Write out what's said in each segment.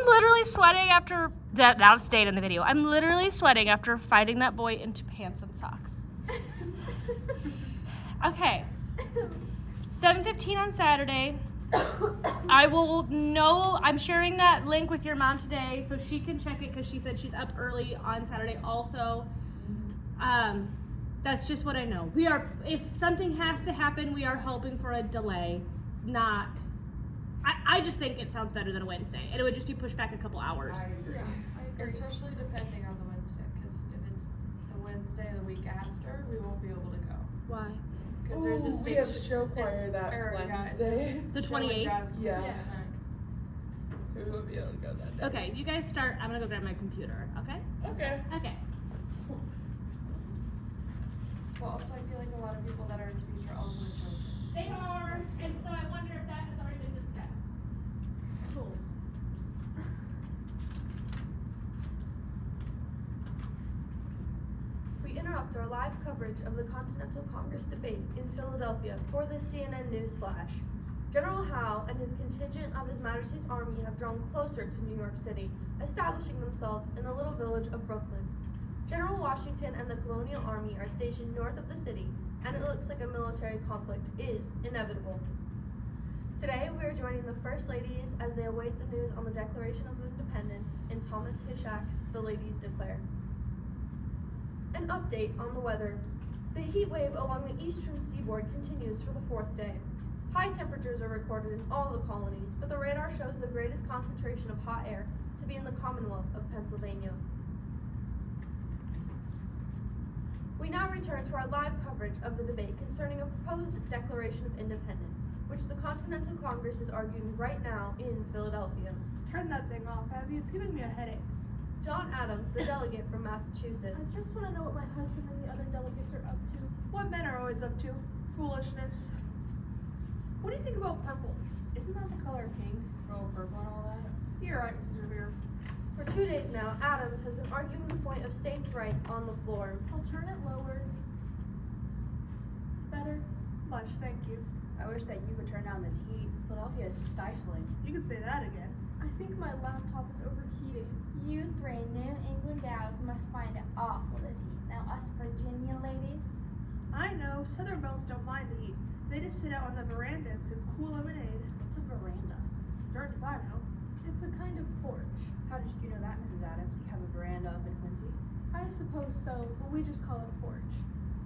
literally sweating after that. Now stayed in the video. I'm literally sweating after fighting that boy into pants and socks. Okay. 7:15 on Saturday. I will know. I'm sharing that link with your mom today so she can check it because she said she's up early on Saturday also. That's just what I know. We are, if something has to happen, we are hoping for a delay, not. I just think it sounds better than a Wednesday, and it would just be pushed back a couple hours. I agree. Yeah, I agree. Especially depending on the Wednesday, because if it's the Wednesday the week after, we won't be able to go. Why? Because there's a stage. We have show choir that Wednesday. The 28th? Yeah. Yeah. So we won't be able to go that day. Okay, you guys start. I'm gonna go grab my computer. Okay. Okay. Okay. Well, also I feel like a lot of people that are in speech are also in children. They are, and so I wonder if that has already been discussed. Cool. We interrupt our live coverage of the Continental Congress debate in Philadelphia for this CNN News Flash. General Howe and his contingent of His Majesty's Army have drawn closer to New York City, establishing themselves in the little village of Brooklyn. General Washington and the Colonial Army are stationed north of the city, and it looks like a military conflict is inevitable. Today, we are joining the First Ladies as they await the news on the Declaration of Independence in Thomas Hishak's The Ladies Declare. An update on the weather. The heat wave along the eastern seaboard continues for the fourth day. High temperatures are recorded in all the colonies, but the radar shows the greatest concentration of hot air to be in the Commonwealth of Pennsylvania. We now return to our live coverage of the debate concerning a proposed Declaration of Independence, which the Continental Congress is arguing right now in Philadelphia. Turn that thing off, Abby. It's giving me a headache. John Adams, the delegate from Massachusetts. I just want to know what my husband and the other delegates are up to. What men are always up to. Foolishness. What do you think about purple? Isn't that the color of kings? Royal purple and all that? You're right, Mrs. Revere. For 2 days now, Adams has been arguing the point of states' rights on the floor. I'll turn it lower. Better? Much, thank you. I wish that you would turn down this heat. Philadelphia is stifling. You could say that again. I think my laptop is overheating. You three New England gals must find it awful this heat. Now us Virginia ladies. I know. Southern belles don't mind the heat. They just sit out on the veranda and sip cool lemonade. What's a veranda? Darned if I know. It's a kind of porch. How did you know that, Mrs. Adams? You have a veranda up in Quincy? I suppose so, but we just call it a porch.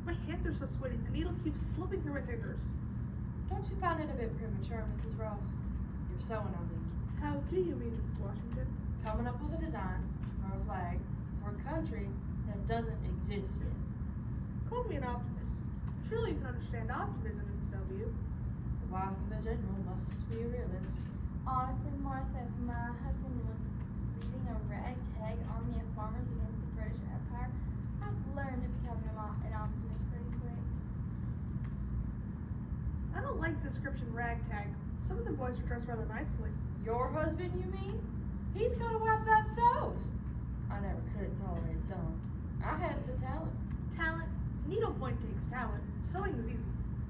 My hands are so sweaty, the needle keeps slipping through my fingers. Don't you find it a bit premature, Mrs. Ross? You're sewing on me. How do you mean, Mrs. Washington? Coming up with a design or a flag for a country that doesn't exist yet. Call me an optimist. Surely you can understand optimism, Mrs. W. The wife of a general must be a realist. Honestly, Martha, if my husband was leading a ragtag army of farmers against the British Empire, I'd learn to become an optimist pretty quick. I don't like the description ragtag. Some of the boys are dressed rather nicely. Your husband, you mean? He's got a wife that sews. I never could tolerate sewing. I had the talent. Talent? Needlepoint takes talent. Sewing is easy,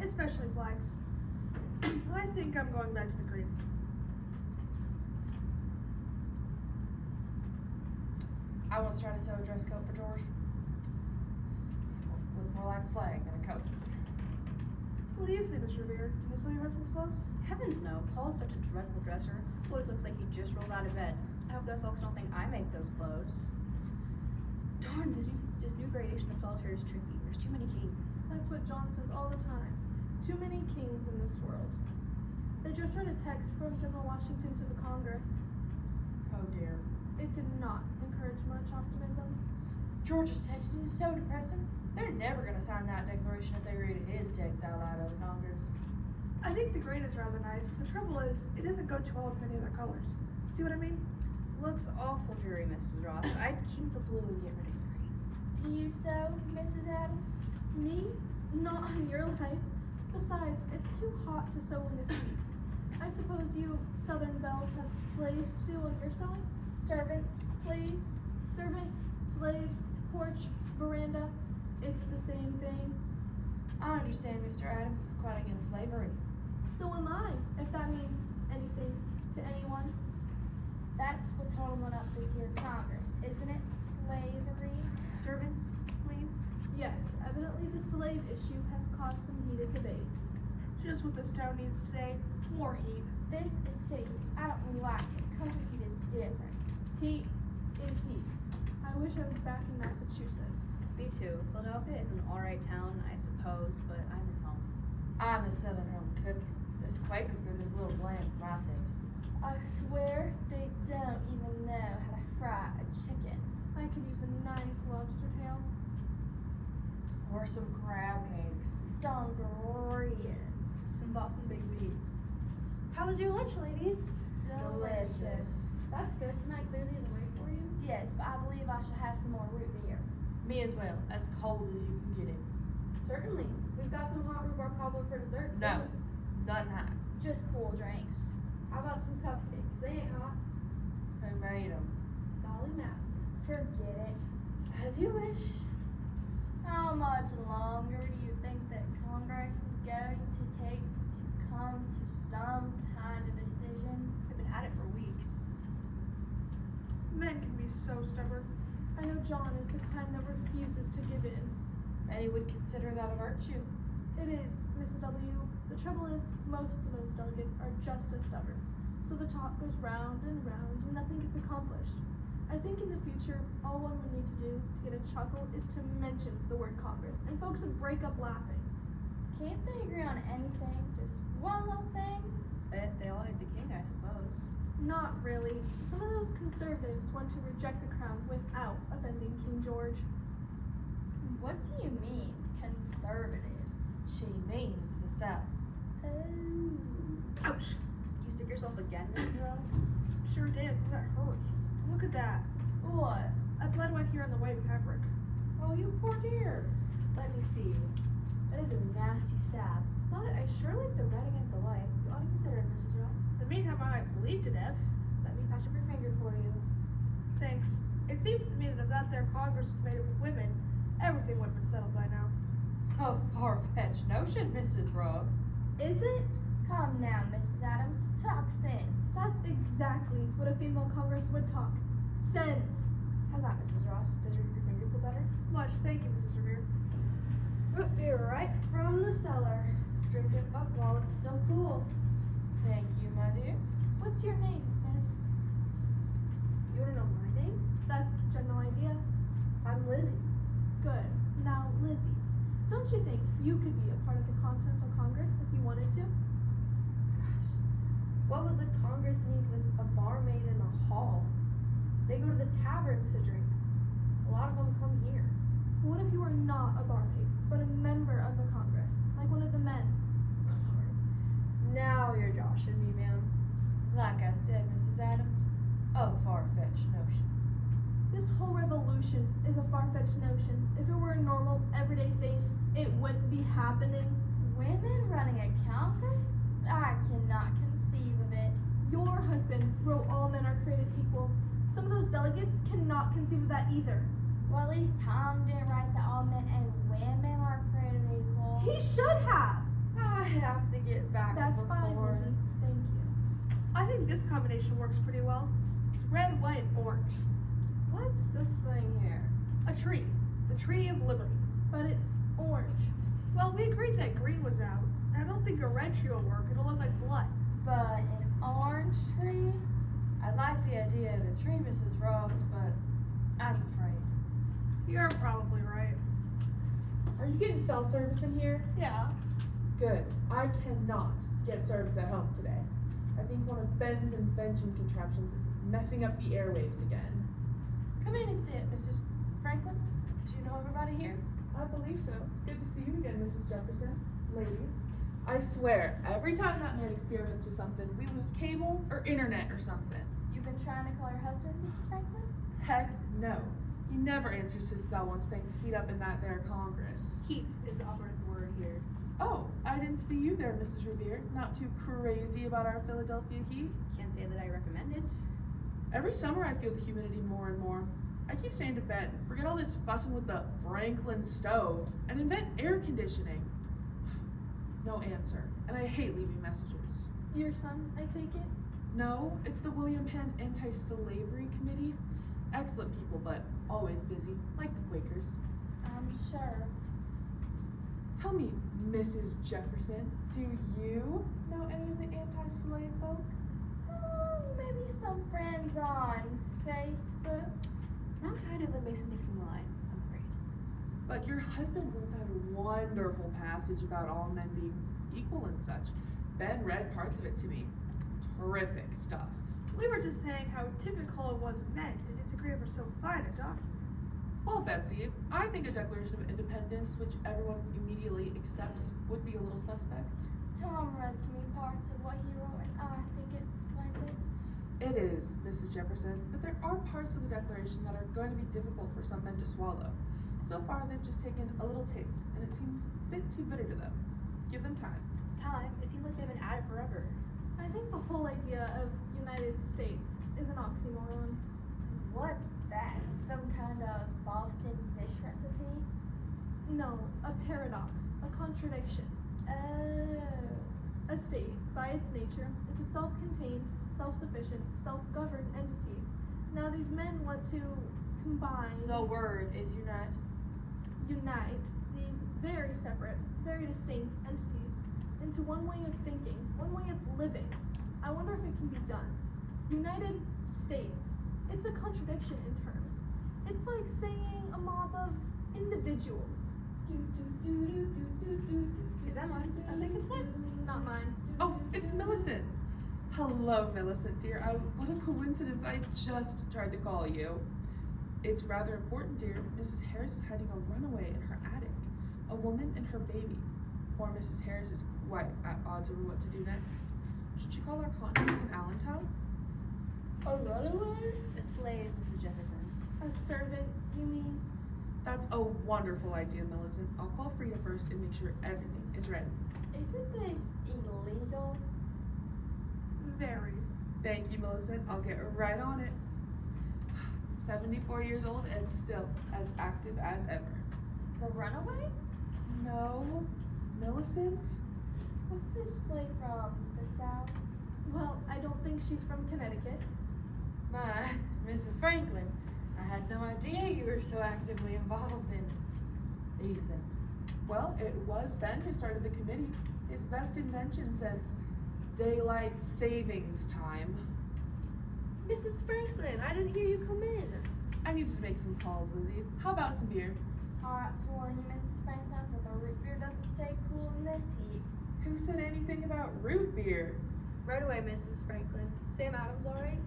especially flags. I think I'm going back to the green. I once tried to sew a dress coat for George. Looked more like a flag than a coat. What do you say, Mr. Revere? Do you sew your husband's clothes? Heavens no. Paul is such a dreadful dresser. Always looks like he just rolled out of bed. I hope that folks don't think I make those clothes. Darn, this new gradation of solitaire is tricky. There's too many kings. That's what John says all the time. Too many kings in this world. They just heard a text from General Washington to the Congress. Oh dear. It did not encourage much optimism. George's texting is so depressing. They're never gonna sign that declaration if they read his text out loud of the Congress. I think the green is rather nice. The trouble is, it doesn't go too well with many other colors. See what I mean? Looks awful dreary, Mrs. Ross. I'd keep the blue and get rid of the green. Do you sew, Mrs. Adams? Me? Not on your life. Besides, it's too hot to sew in this heat. I suppose you Southern belles have slaves to do all your sewing? Servants, please. Servants, slaves, porch, veranda. It's the same thing. I understand Mr. Adams is quite against slavery. So am I, if that means anything to anyone. That's what's hard this here Congress, isn't it? Slavery. Servants, please. Yes, evidently the slave issue has caused some heated debate. Just what this town needs today. More heat. This is city. I don't like it. Country heat is different. Heat is heat. I wish I was back in Massachusetts. Me too. Philadelphia is an alright town, I suppose, but I miss home. I miss Southern home cooking. This Quaker food is a little bland for my taste. I swear they don't even know how to fry a chicken. I could use a nice lobster tail. Or some crab cakes. Sangrias. Some Boston baked beans. How was your lunch, ladies? Delicious. That's good. Can I clear these away for you? Yes, but I believe I shall have some more root beer. Me as well. As cold as you can get it. Certainly. We've got some hot rhubarb cobbler for dessert, too. No. Nothing hot. Just cool drinks. How about some cupcakes? They ain't hot. Who made them? Dolly Mass. Forget it. As you wish. How much longer do you think that Congress is going to take to come to some kind of decision? I've been at it for weeks. Men can be so stubborn. I know John is the kind that refuses to give in. Many would consider that a virtue. It is, Mrs. W. The trouble is, most of those delegates are just as stubborn. So the talk goes round and round and nothing gets accomplished. I think in the future, all one would need to do to get a chuckle is to mention the word Congress, and folks would break up laughing. Can't they agree on anything? Just one little thing? They all hate the king, I suppose. Not really. Some of those conservatives want to reject the crown without offending King George. What do you mean, conservatives? She means the South. Oh. Ouch. You stick yourself again, Mrs. Ross? Sure did. That hurts. Look at that. What? I bled right here on the way to fabric. Oh, you poor dear. Let me see. That is a nasty stab. But I sure like the red against the white. You ought to consider it, Mrs. Ross. In the meantime, I bleed to death. Let me patch up your finger for you. Thanks. It seems to me that if that there Congress was made up of women, everything would have been settled by now. A far-fetched notion, Mrs. Ross. Is it? Come now, Mrs. Adams. Talk sense. That's exactly what a female Congress would talk. Sense. How's that, Mrs. Ross? Does your finger feel better? Much. Thank you, Mrs. Revere. Root beer right from the cellar. Drink it up while it's still cool. Thank you, my dear. What's your name, miss? You wanna know my name? That's the general idea. I'm Lizzie. Good. Now, Lizzie, don't you think you could be a part of the Continental Congress if you wanted to? Gosh, what would the Congress need with a barmaid in the hall? They go to the taverns to drink. A lot of them come here. What if you were not a barmaid, but a member of the Congress, like one of the men? Lord, now you're joshing me, ma'am. Like I said, Mrs. Adams, a far-fetched notion. This whole revolution is a far-fetched notion. If it were a normal, everyday thing, it wouldn't be happening. Women running a Congress? I cannot conceive of it. Your husband wrote all men are created equal. Some of those delegates cannot conceive of that either. Well, at least Tom didn't write that all men and women are created equal. He should have. I have to get back That's before. fine, Lizzie. Thank you. I think this combination works pretty well. It's red, white, and orange. What's this thing here? A tree. The tree of liberty. But it's orange. Well, we agreed that green was out. I don't think a red tree will work. It'll look like blood. But an orange tree? I like the idea of the tree, Mrs. Ross, but I'm afraid. You're probably right. Are you getting cell service in here? Yeah. Good. I cannot get service at home today. I think one of Ben's invention contraptions is messing up the airwaves again. Come in and sit, Mrs. Franklin. Do you know everybody here? I believe so. Good to see you again, Mrs. Jefferson. Ladies. I swear, every time that man experiments with something, we lose cable or internet or something. You've been trying to call your husband, Mrs. Franklin? Heck no. He never answers his cell once things heat up in that there Congress. Heat is the operative word here. Oh, I didn't see you there, Mrs. Revere. Not too crazy about our Philadelphia heat? Can't say that I recommend it. Every summer I feel the humidity more and more. I keep saying to Ben, forget all this fussing with the Franklin stove and invent air conditioning. No answer, and I hate leaving messages. Your son, I take it? No, it's the William Penn Anti-Slavery Committee. Excellent people, but always busy, like the Quakers. I'm sure. Tell me, Mrs. Jefferson, do you know any of the anti-slave folk? Maybe some friends on Facebook. Wrong side of the Mason-Dixon line, I'm afraid. But your husband wrote that wonderful passage about all men being equal and such. Ben read parts of it to me. Terrific stuff. We were just saying how typical it was of men to disagree over so fine a document. Well, Betsy, I think a Declaration of Independence, which everyone immediately accepts, would be a little suspect. Tom read to me parts of what he wrote, and I think it's splendid. It is, Mrs. Jefferson, but there are parts of the Declaration that are going to be difficult for some men to swallow. So far, they've just taken a little taste, and it seems a bit too bitter to them. Give them time. Time? It seems like they've been at it forever. I think the whole idea of United States is an oxymoron. What's that? Some kind of Boston fish recipe? No, a paradox, a contradiction. Oh. A state, by its nature, is a self-contained, self-sufficient, self-governed entity. Now these men want to combine, The word is unite. unite these very separate, very distinct entities into one way of thinking, one way of living. I wonder if it can be done. United States, it's a contradiction in terms. It's like saying a mob of individuals. Is that mine? I think it's mine. Not mine. Oh, it's Millicent. Hello, Millicent, dear. What a coincidence. I just tried to call you. It's rather important, dear. Mrs. Harris is hiding a runaway in her attic. A woman and her baby. Poor Mrs. Harris is quite at odds over what to do next. Should she call our contacts in Allentown? A runaway? A slave, Mrs. Jefferson. A servant, you mean? That's a wonderful idea, Millicent. I'll call Frida first and make sure everything is ready. Isn't this illegal? Very. Thank you, Millicent. I'll get right on it. 74 years old and still as active as ever. The runaway? No, Millicent? Was this slave from the South? Well, I don't think she's from Connecticut. My, Mrs. Franklin, I had no idea you were so actively involved in these things. Well, it was Ben who started the committee. His best invention since daylight savings time. Mrs. Franklin, I didn't hear you come in. I needed to make some calls, Lizzie. How about some beer? Alright, to warn you, Mrs. Franklin, that the root beer doesn't stay cool in this heat. Who said anything about root beer? Right away, Mrs. Franklin. Sam Adams, all right?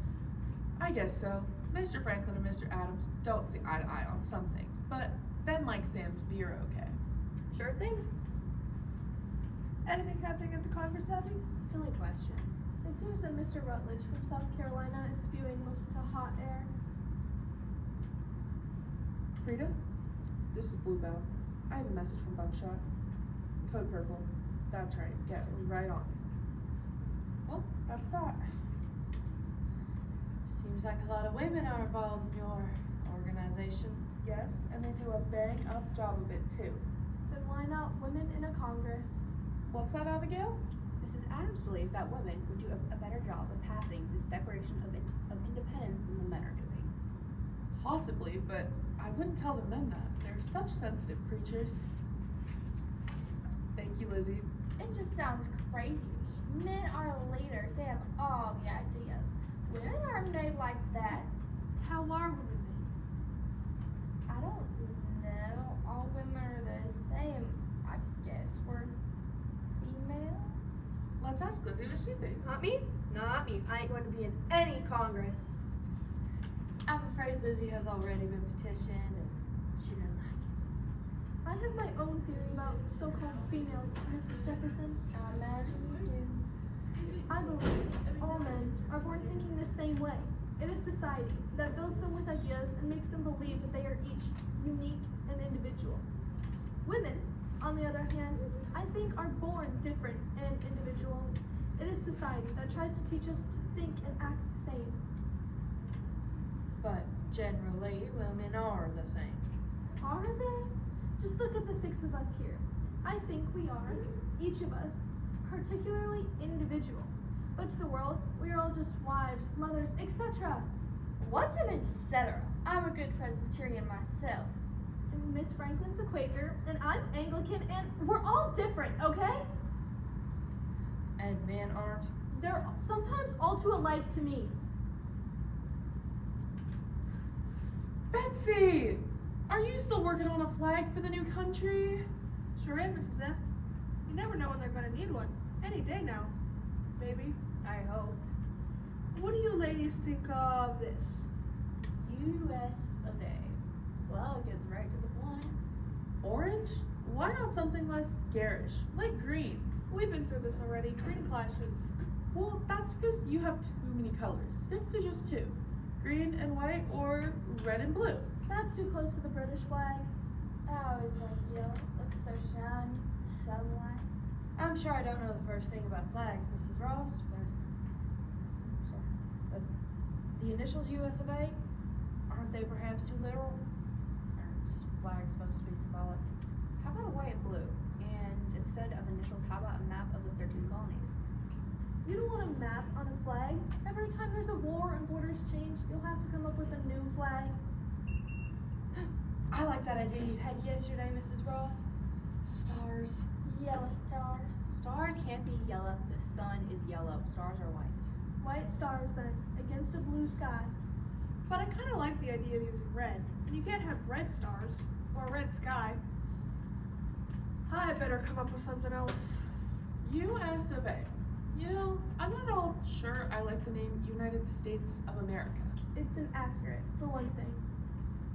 I guess so. Mr. Franklin and Mr. Adams don't see eye to eye on some things, but Ben likes Sam's beer okay. Sure thing. Anything happening at the Congress, Abby? Silly question. It seems that Mr. Rutledge from South Carolina is spewing most of the hot air. Frida, this is Bluebell. I have a message from Buckshot. Code Purple. That's right. Get right on it. Well, that's that. Seems like a lot of women are involved in your organization. Yes, and they do a bang up job of it too. Then why not women in a Congress? What's that, Abigail? Mrs. Adams believes that women would do a better job of passing this Declaration of Independence than the men are doing. Possibly, but I wouldn't tell the men that. They're such sensitive creatures. Thank you, Lizzie. It just sounds crazy to me. Men are leaders, they have all the ideas. Women aren't made like that. How are women made? I don't know. All women are the same. I guess we're females. Let's ask Lizzie what she thinks. Not me? Not me. I ain't going to be in any Congress. I'm afraid Lizzie has already been petitioned and she doesn't like it. I have my own theory about so-called females, Mrs. Jefferson. I imagine you do. I believe all men are born thinking the same way. It is society that fills them with ideas and makes them believe that they are each unique and individual. Women, on the other hand, I think are born different and individual. It is society that tries to teach us to think and act the same. But generally, women are the same. Are they? Just look at the six of us here. I think we are, each of us, particularly individual. But to the world, we are all just wives, mothers, etc. What's an etc.? I'm a good Presbyterian myself. And Miss Franklin's a Quaker, and I'm Anglican, and we're all different, okay? And men aren't. They're sometimes all too alike to me. Betsy! Are you still working on a flag for the new country? Sure am, Mrs. F. You never know when they're gonna need one. Any day now. Baby, I hope. what do you ladies think of this? U.S. of A. Well, it gets right to the point. Orange? Why not something less garish, like green? We've been through this already. Green clashes. Well, that's because you have too many colors. Stick to just two. Green and white or red and blue. That's too close to the British flag. I always like yellow. Looks so shiny, sunlight. I'm sure I don't know the first thing about flags, Mrs. Ross, but the initials US of A, aren't they perhaps too literal? Aren't flags supposed to be symbolic? How about white and blue? And instead of initials, how about a map of the 13 colonies? You don't want a map on a flag. Every time there's a war and borders change, you'll have to come up with a new flag. I like that idea you had yesterday, Mrs. Ross. Stars. Yellow stars. Stars can't be yellow. The sun is yellow. Stars are white. White stars, then, against a blue sky. But I kind of like the idea of using red. And you can't have red stars or red sky. I better come up with something else. US of A. You know, I'm not all sure I like the name United States of America. It's inaccurate, for one thing.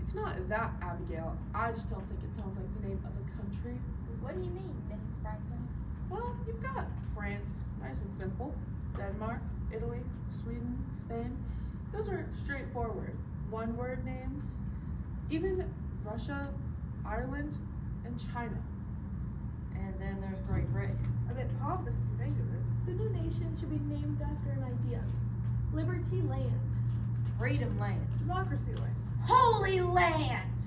It's not that, Abigail. I just don't think it sounds like the name of a country. What do you mean, Mrs. Franklin? Well, you've got France, nice and simple. Denmark, Italy, Sweden, Spain. Those are straightforward, one-word names. Even Russia, Ireland, and China. And then there's Great Britain. A bit pompous if you think of it. The new nation should be named after an idea. Liberty Land. Freedom Land. Democracy land. Holy Land!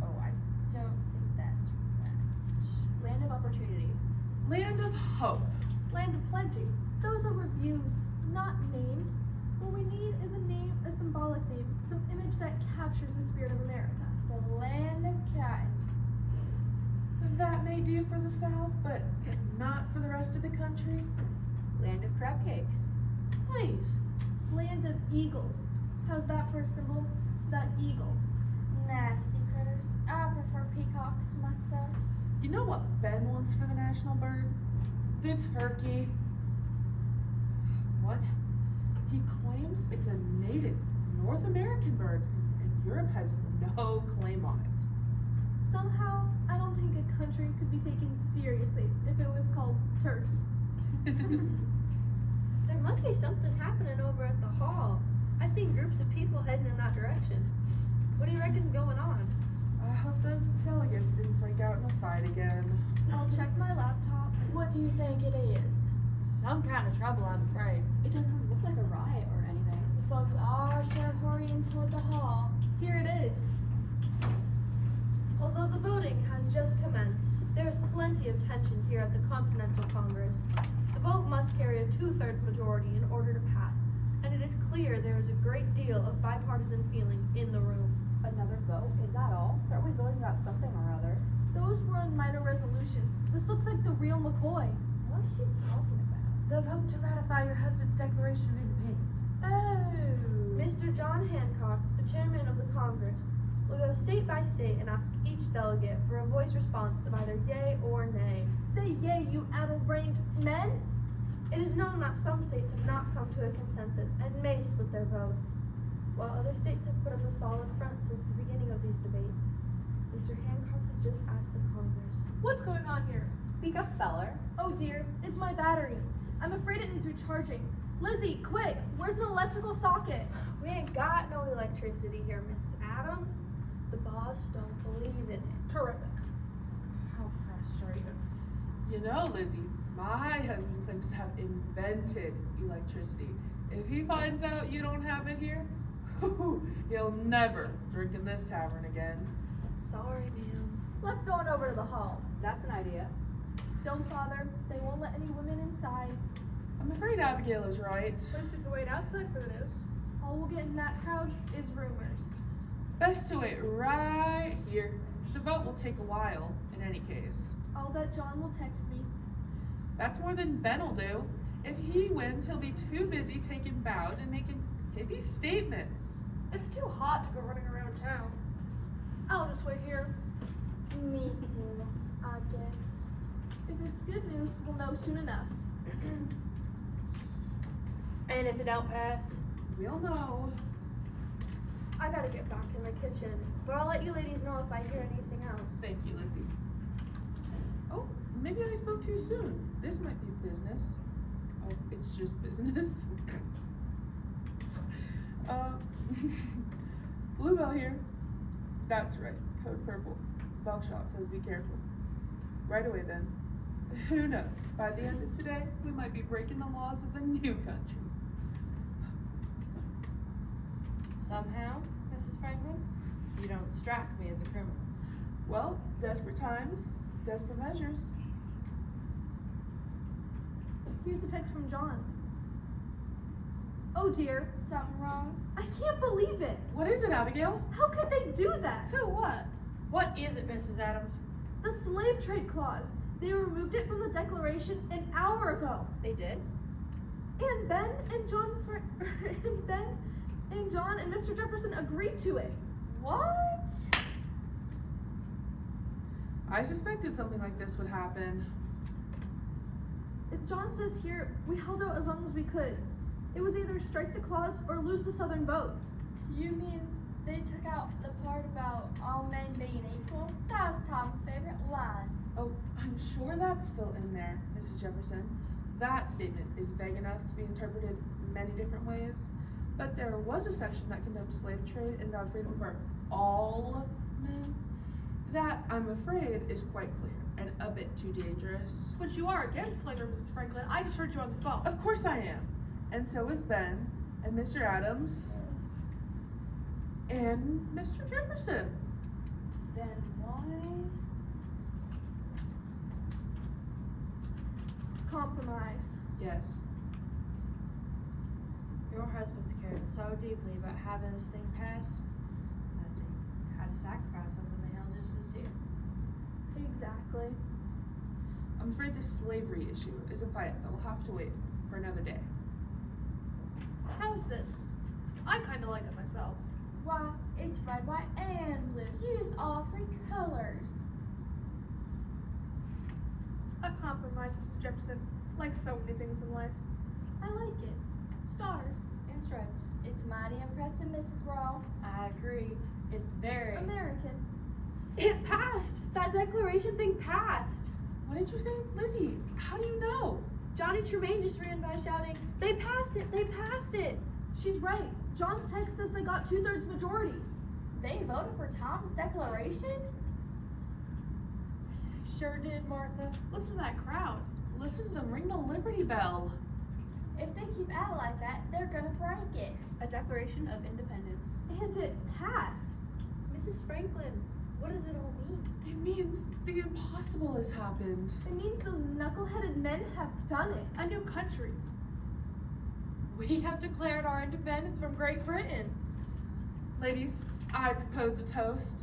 Oh, I don't think that's right. Land of opportunity. Land of hope. Land of plenty. Those are reviews, not names. What we need is a name, a symbolic name, some image that captures the spirit of America. The land of cotton. That may do for the South, but not for the rest of the country. Land of crab cakes. Please. Land of eagles. How's that for a symbol? That eagle. Nasty critters. I prefer peacocks myself. You know what Ben wants for the national bird? The turkey. What? He claims it's a native North American bird, and Europe has no claim on it. Somehow, I don't think a country could be taken seriously if it was called Turkey. There must be something happening over at the hall. I see groups of people heading in that direction. What do you reckon's going on? I hope those delegates didn't break out in a fight again. I'll check my laptop. What do you think it is? Some kind of trouble, I'm afraid. It doesn't look like a riot or anything. The folks are sure hurrying toward the hall. Here it is. Although the voting has just commenced, there is plenty of tension here at the Continental Congress. The vote must carry a 2/3 majority in order to pass, and it is clear there is a great deal of bipartisan feeling in the room. Another vote? Is that all? They're always voting about something or other. Those were on minor resolutions. This looks like the real McCoy. What's she talking about? The vote to ratify your husband's Declaration of Independence. Oh. Mr. John Hancock, the chairman of the Congress, will go state by state and ask each delegate for a voice response of either yay or nay. Say yay, you addle-brained men. It is known that some states have not come to a consensus and may split their votes, while other states have put up a solid front since the beginning of these debates. Mr. Hancock has just asked the Congress. What's going on here? Speak up, feller. Oh dear, it's my battery. I'm afraid it needs recharging. Lizzie, quick, where's an electrical socket? We ain't got no electricity here, Mrs. Adams. The boss don't believe in it. Terrific. How frustrating. You know, Lizzie, my husband claims to have invented electricity. If he finds out you don't have it here, he'll never drink in this tavern again. Sorry, ma'am. Let's go on over to the hall. That's an idea. Don't bother. They won't let any women inside. I'm afraid Abigail is right. At least we can wait outside for the news. All we'll get in that crowd is rumors. Best to wait right here. The vote will take a while, in any case. I'll bet John will text me. That's more than Ben will do. If he wins, he'll be too busy taking bows and making pithy statements. It's too hot to go running around town. I'll just wait here. Me too, I guess. If it's good news, we'll know soon enough. And if it don't pass? We'll know. I gotta get back in the kitchen, but I'll let you ladies know if I hear anything else. Thank you, Lizzie. Oh, maybe I spoke too soon. This might be business. Oh, it's just business. Bluebell here. That's right, code purple. Buckshot says be careful. Right away then. Who knows? By the end of today, we might be breaking the laws of a new country. Somehow, Mrs. Franklin, you don't strike me as a criminal. Well, desperate times, desperate measures. Here's the text from John. Oh dear, Something wrong? I can't believe it. What is it, Abigail? How could they do that? Do what? What is it, Mrs. Adams? The slave trade clause. They removed it from the Declaration an hour ago. They did? And Ben and John and Ben and John and Mr. Jefferson agreed to it. What? I suspected something like this would happen. John says here, we held out as long as we could. It was either strike the clause or lose the southern votes. You mean they took out the part about all men being equal? That was Tom's favorite line. Oh, I'm sure that's still in there, Mrs. Jefferson. That statement is vague enough to be interpreted many different ways, but there was a section that condemned slave trade and vowed freedom for all men. That, I'm afraid, is quite clear and a bit too dangerous. But you are against slavery, Mrs. Franklin. I just heard you on the phone. Of course I am. And so is Ben, and Mr. Adams, and Mr. Jefferson. Then why? Compromise. Yes. Your husband's cared so deeply about having this thing passed that they had to sacrifice something they held just as dear. Exactly. I'm afraid this slavery issue is a fight that will have to wait for another day. How's this? I kind of like it myself. Why, it's red, white, and blue. Use all three colors. A compromise, Mrs. Jefferson. Like so many things in life. I like it. Stars. And stripes. It's mighty impressive, Mrs. Ross. I agree. It's very American. It passed! That declaration thing passed! What did you say? Lizzie, how do you know? Johnny Tremaine just ran by shouting, "They passed it! They passed it!" She's right. John's text says they got 2/3 majority. They voted for Tom's declaration? sure did, Martha. Listen to that crowd. Listen to them ring the Liberty Bell. If they keep at it like that, they're gonna break it. A Declaration of Independence. And it passed. Mrs. Franklin, what does it all mean? It means the impossible has happened. It means those knuckleheaded men have done it. A new country. We have declared our independence from Great Britain. Ladies, I propose a toast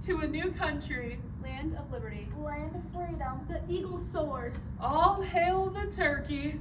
to a new country. Land of Liberty. Land of freedom. The eagle soars. All hail the turkey.